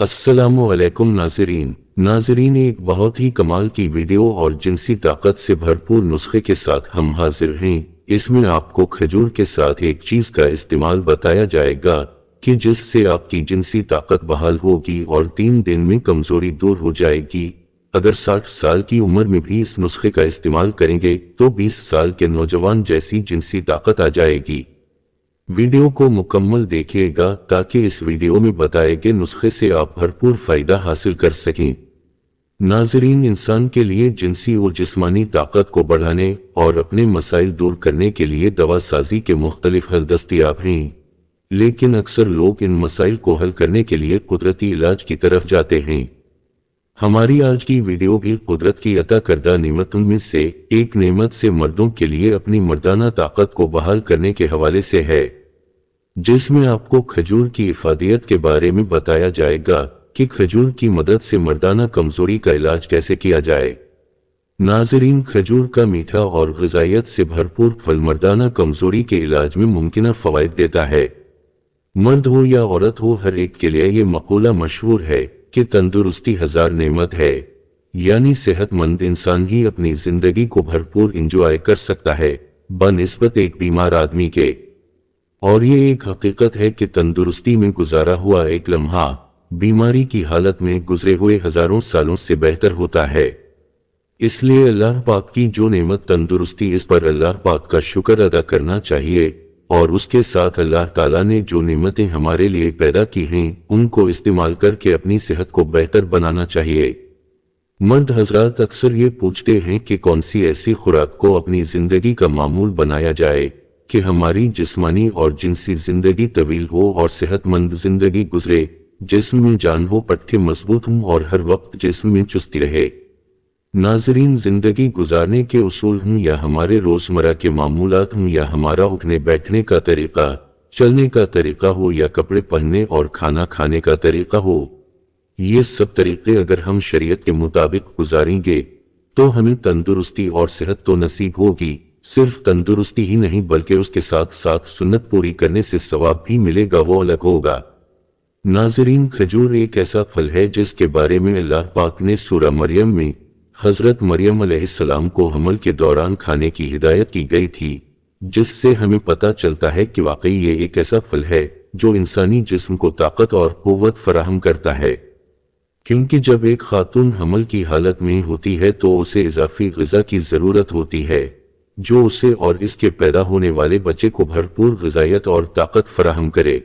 अस्सलामुअलैकुम नाज़रीन, एक बहुत ही कमाल की वीडियो और जिनसी ताकत से भरपूर नुस्खे के साथ हम हाजिर हैं। इसमें आपको खजूर के साथ एक चीज का इस्तेमाल बताया जाएगा कि जिससे आपकी जिनसी ताकत बहाल होगी और 3 दिन में कमजोरी दूर हो जाएगी। अगर 60 साल की उम्र में भी इस नुस्खे का इस्तेमाल करेंगे तो 20 साल के नौजवान जैसी जिनसी ताकत आ जाएगी। वीडियो को मुकम्मल देखिएगा ताकि इस वीडियो में बताए गए नुस्खे से आप भरपूर फायदा हासिल कर सकें। नाज़रीन, इंसान के लिए जिनसी और जिस्मानी ताकत को बढ़ाने और अपने मसाइल दूर करने के लिए दवा साजी के मुख्तलिफ हल दस्तयाब हैं, लेकिन अक्सर लोग इन मसाइल को हल करने के लिए कुदरती इलाज की तरफ जाते हैं। हमारी आज की वीडियो भी कुदरत की अता करदा नेमतों में से एक नेमत से मर्दों के लिए अपनी मर्दाना ताकत को बहाल करने के हवाले से है, जिसमें आपको खजूर की इफादियत के बारे में बताया जाएगा कि खजूर की मदद से मर्दाना कमजोरी का इलाज कैसे किया जाए। नाज़रीन, खजूर का मीठा और ग़िज़ाइयत से भरपूर फल मर्दाना कमजोरी के इलाज में मुमकिन फ़वाइद देता है। मर्द हो या औरत हो, हर एक के लिए ये मक़ूला मशहूर है कि तंदुरुस्ती हजार नेमत है, यानी सेहतमंद इंसान ही अपनी जिंदगी को भरपूर इंजॉय कर सकता है बनिस्बत एक बीमार आदमी के। और ये एक हकीकत है कि तंदुरुस्ती में गुजारा हुआ एक लम्हा बीमारी की हालत में गुजरे हुए हजारों सालों से बेहतर होता है। इसलिए अल्लाह पाक की जो नेमत तंदुरुस्ती, इस पर अल्लाह पाक का शुक्र अदा करना चाहिए और उसके साथ अल्लाह ताला ने जो नेमतें हमारे लिए पैदा की हैं उनको इस्तेमाल करके अपनी सेहत को बेहतर बनाना चाहिए। मर्द हजरात अक्सर ये पूछते हैं कि कौन सी ऐसी खुराक को अपनी जिंदगी का मामूल बनाया जाए कि हमारी जिस्मानी और जिनसी जिंदगी तवील हो और सेहतमंद जिंदगी गुजरे, जिस्म में जान हो, पट्टे मजबूत हों और हर वक्त जिस्म में चुस्ती रहे। नाज़रीन, जिंदगी गुजारने के उसूल हों या हमारे रोजमर्रा के मामूलात हों या हमारा उठने बैठने का तरीका, चलने का तरीका हो या कपड़े पहनने और खाना खाने का तरीका हो, ये सब तरीके अगर हम शरीयत के मुताबिक गुजारेंगे तो हमें तंदुरुस्ती और सेहत तो नसीब होगी। सिर्फ तंदुरुस्ती ही नहीं बल्कि उसके साथ साथ सुन्नत पूरी करने से सवाब भी मिलेगा, वो अलग होगा। नाज़रीन, खजूर एक ऐसा फल है जिसके बारे में अल्लाह पाक ने सूरा मरियम में हजरत मरियम अलैहिस्सलाम को हमल के दौरान खाने की हिदायत की गई थी, जिससे हमें पता चलता है कि वाकई ये एक ऐसा फल है जो इंसानी जिस्म को ताकत और कुव्वत फराहम करता है। क्योंकि जब एक खातून हमल की हालत में होती है तो उसे इजाफी ग़िज़ा की ज़रूरत होती है जो उसे और इसके पैदा होने वाले बच्चे को भरपूर ग़िज़ाइयत और ताकत फराहम करे।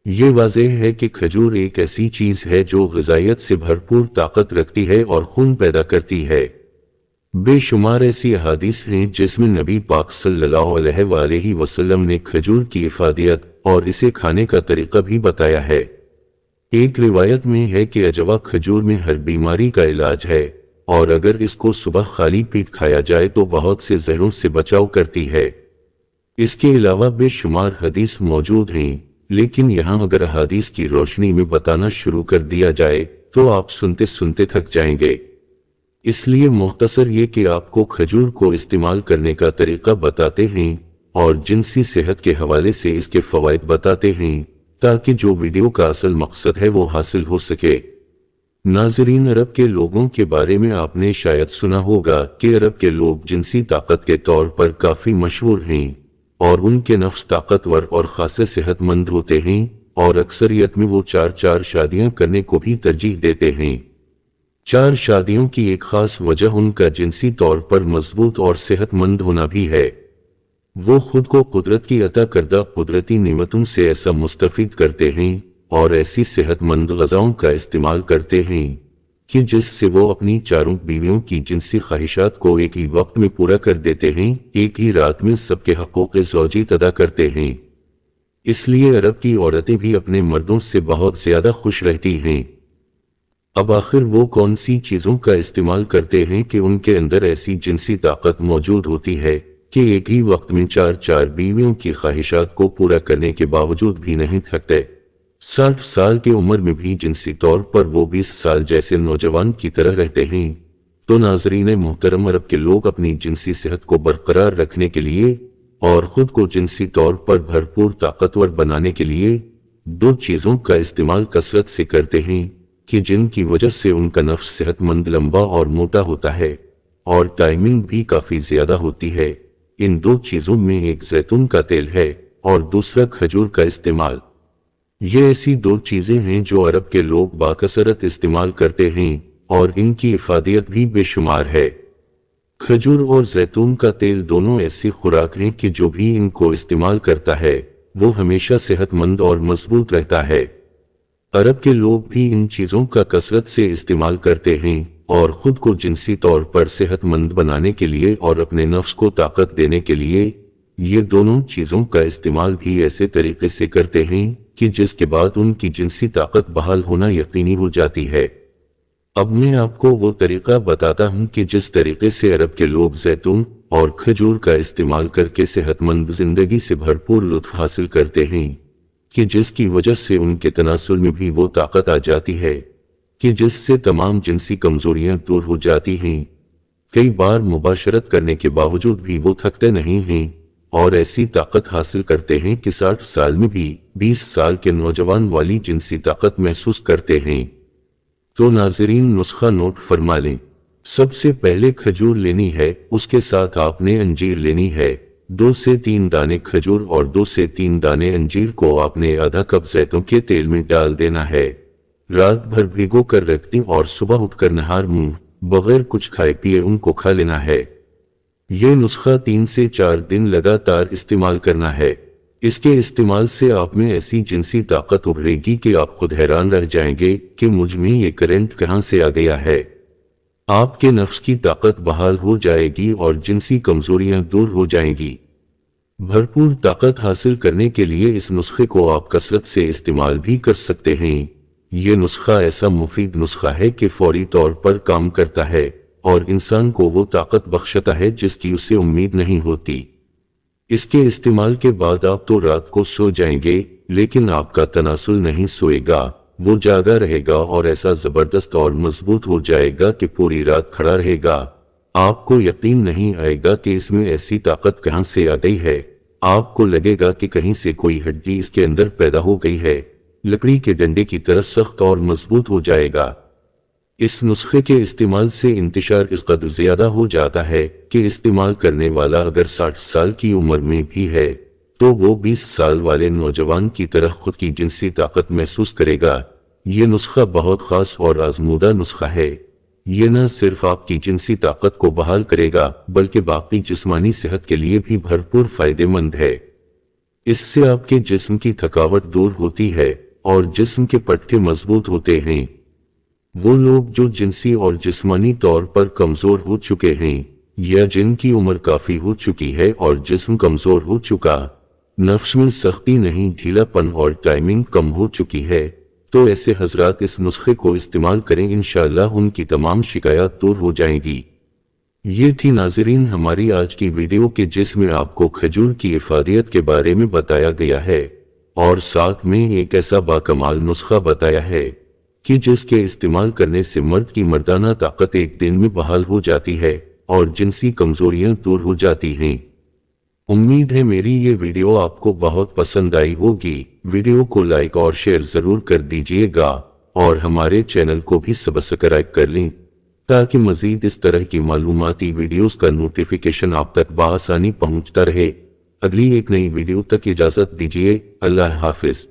ये वाज़ेह है कि खजूर एक ऐसी चीज है जो ग़िज़ाइयत से भरपूर ताकत रखती है और खून पैदा करती है। बेशुमार ऐसी अहादीस हैं जिसमें नबी पाक सल्लल्लाहु अलैहि वसल्लम ने खजूर की इफादियत और इसे खाने का तरीका भी बताया है। एक रिवायत में है कि अजवा खजूर में हर बीमारी का इलाज है और अगर इसको सुबह खाली पेट खाया जाए तो बहुत से जहरों से बचाव करती है। इसके अलावा बेशुमार हदीस मौजूद हैं, लेकिन यहाँ अगर अहादीस की रोशनी में बताना शुरू कर दिया जाए तो आप सुनते सुनते थक जाएंगे। इसलिए मुख्तसर ये कि आपको खजूर को इस्तेमाल करने का तरीका बताते हैं और जिनसी सेहत के हवाले से इसके फवाइद बताते हैं ताकि जो वीडियो का असल मकसद है वो हासिल हो सके। नाज़रीन, अरब के लोगों के बारे में आपने शायद सुना होगा कि अरब के लोग जिनसी ताकत के तौर पर काफी मशहूर हैं और उनके नफ्स ताकतवर और खासे सेहतमंद होते हैं और अक्सरियत में वो 4 शादियां करने को भी तरजीह देते हैं। 4 शादियों की एक खास वजह उनका जिनसी तौर पर मजबूत और सेहतमंद होना भी है। वो खुद को कुदरत की अता करदा कुदरती नेमतों से ऐसा मुस्तफीद करते हैं और ऐसी सेहतमंद ग़िज़ाओं का इस्तेमाल करते हैं कि जिससे वो अपनी चारों बीवियों की जिनसी ख्वाहिशात को एक ही वक्त में पूरा कर देते हैं, एक ही रात में सबके हक़ूक़ ज़ौजी अदा करते हैं। इसलिए अरब की औरतें भी अपने मर्दों से बहुत ज्यादा खुश रहती हैं। अब आखिर वो कौन सी चीजों का इस्तेमाल करते हैं कि उनके अंदर ऐसी जिनसी ताकत मौजूद होती है कि एक ही वक्त में 4 बीवियों की ख्वाहिशात को पूरा करने के बावजूद भी नहीं थकते। 60 साल की उम्र में भी जिनसी तौर पर वो 20 साल जैसे नौजवान की तरह रहते हैं। तो नाज़रीन मोहतरम, अरब के लोग अपनी जिनसी सेहत को बरकरार रखने के लिए और खुद को जिनसी तौर पर भरपूर ताकतवर बनाने के लिए दो चीजों का इस्तेमाल कसरत से करते हैं कि जिनकी वजह से उनका नफ्स सेहतमंद, लंबा और मोटा होता है और टाइमिंग भी काफी ज्यादा होती है। इन दो चीजों में एक जैतून का तेल है और दूसरा खजूर का इस्तेमाल। ये ऐसी दो चीजें हैं जो अरब के लोग बाकसरत इस्तेमाल करते हैं और इनकी इफादियत भी बेशुमार है। खजूर और जैतून का तेल दोनों ऐसी खुराक हैं कि जो भी इनको इस्तेमाल करता है वो हमेशा सेहतमंद और मजबूत रहता है। अरब के लोग भी इन चीजों का कसरत से इस्तेमाल करते हैं और खुद को जिनसी तौर पर सेहतमंद बनाने के लिए और अपने नफ्स को ताकत देने के लिए ये दोनों चीजों का इस्तेमाल भी ऐसे तरीके से करते हैं कि जिसके बाद उनकी जिनसी ताकत बहाल होना यकीनी हो जाती है। अब मैं आपको वो तरीका बताता हूँ कि जिस तरीके से अरब के लोग जैतून और खजूर का इस्तेमाल करके सेहतमंद जिंदगी से भरपूर लुत्फ हासिल करते हैं, कि जिसकी वजह से उनके तनासुल में भी वो ताकत आ जाती है कि जिससे तमाम जिनसी कमजोरियां दूर हो जाती हैं। कई बार मुबाशरत करने के बावजूद भी वो थकते नहीं हैं और ऐसी ताकत हासिल करते हैं कि 60 साल में भी 20 साल के नौजवान वाली जिनसी ताकत महसूस करते हैं। तो नाज़रीन, नुस्खा नोट फरमा लें। सबसे पहले खजूर लेनी है, उसके साथ आपने अंजीर लेनी है। 2 से 3 दाने खजूर और 2 से 3 दाने अंजीर को आपने आधा कप जैतून के तेल में डाल देना है। रात भर भिगो कर रख दें और सुबह उठकर नहार मुंह बगैर कुछ खाए पिए उनको खा लेना है। ये नुस्खा 3 से 4 दिन लगातार इस्तेमाल करना है। इसके इस्तेमाल से आप में ऐसी जिनसी ताकत उभरेगी कि आप खुद हैरान रह जाएंगे कि मुझ में ये करंट कहां से आ गया है। आपके नफ्स की ताकत बहाल हो जाएगी और जिनसी कमजोरियां दूर हो जाएंगी। भरपूर ताकत हासिल करने के लिए इस नुस्खे को आप कसरत से इस्तेमाल भी कर सकते हैं। ये नुस्खा ऐसा मुफीद नुस्खा है कि फौरी तौर पर काम करता है और इंसान को वो ताकत बख्शता है जिसकी उसे उम्मीद नहीं होती। इसके इस्तेमाल के बाद आप तो रात को सो जाएंगे, लेकिन आपका तनासुल नहीं सोएगा, वो जागा रहेगा और ऐसा जबरदस्त और मजबूत हो जाएगा कि पूरी रात खड़ा रहेगा। आपको यकीन नहीं आएगा कि इसमें ऐसी ताकत कहां से आ गई है। आपको लगेगा कि कहीं से कोई हड्डी इसके अंदर पैदा हो गई है। लकड़ी के डंडे की तरह सख्त और मजबूत हो जाएगा। इस नुस्खे के इस्तेमाल से इंतशार इस कदर ज्यादा हो जाता है कि इस्तेमाल करने वाला अगर 60 साल की उम्र में भी है तो वो 20 साल वाले नौजवान की तरह खुद की जिनसी ताकत महसूस करेगा। ये नुस्खा बहुत खास और आजमूदा नुस्खा है। ये न सिर्फ आपकी जिनसी ताकत को बहाल करेगा बल्कि बाकी जिस्मानी सेहत के लिए भी भरपूर फायदेमंद है। इससे आपके जिस्म की थकावट दूर होती है और जिस्म के पट्टे मजबूत होते हैं। वो लोग जो जिनसी और जिस्मानी तौर पर कमजोर हो चुके हैं या जिनकी उम्र काफी हो चुकी है और जिस्म कमजोर हो चुका, नफ्स में सख्ती नहीं, ढीलापन और टाइमिंग कम हो चुकी है, तो ऐसे हजरात इस नुस्खे को इस्तेमाल करें। इंशाअल्लाह उनकी तमाम शिकायत दूर हो जाएंगी। ये थी नाज़रीन हमारी आज की वीडियो के जिसमें आपको खजूर की इफादियत के बारे में बताया गया है और साथ में एक ऐसा बाकमाल नुस्खा बताया है कि जिसके इस्तेमाल करने से मर्द की मर्दाना ताकत एक दिन में बहाल हो जाती है और जिनसी कमजोरियां दूर हो जाती हैं। उम्मीद है मेरी ये वीडियो आपको बहुत पसंद आई होगी। वीडियो को लाइक और शेयर जरूर कर दीजिएगा और हमारे चैनल को भी सब्सक्राइब कर लें ताकि मजीद इस तरह की मालूमाती वीडियोस का नोटिफिकेशन आप तक बआसानी पहुंचता रहे। अगली एक नई वीडियो तक इजाजत दीजिए। अल्लाह हाफिज।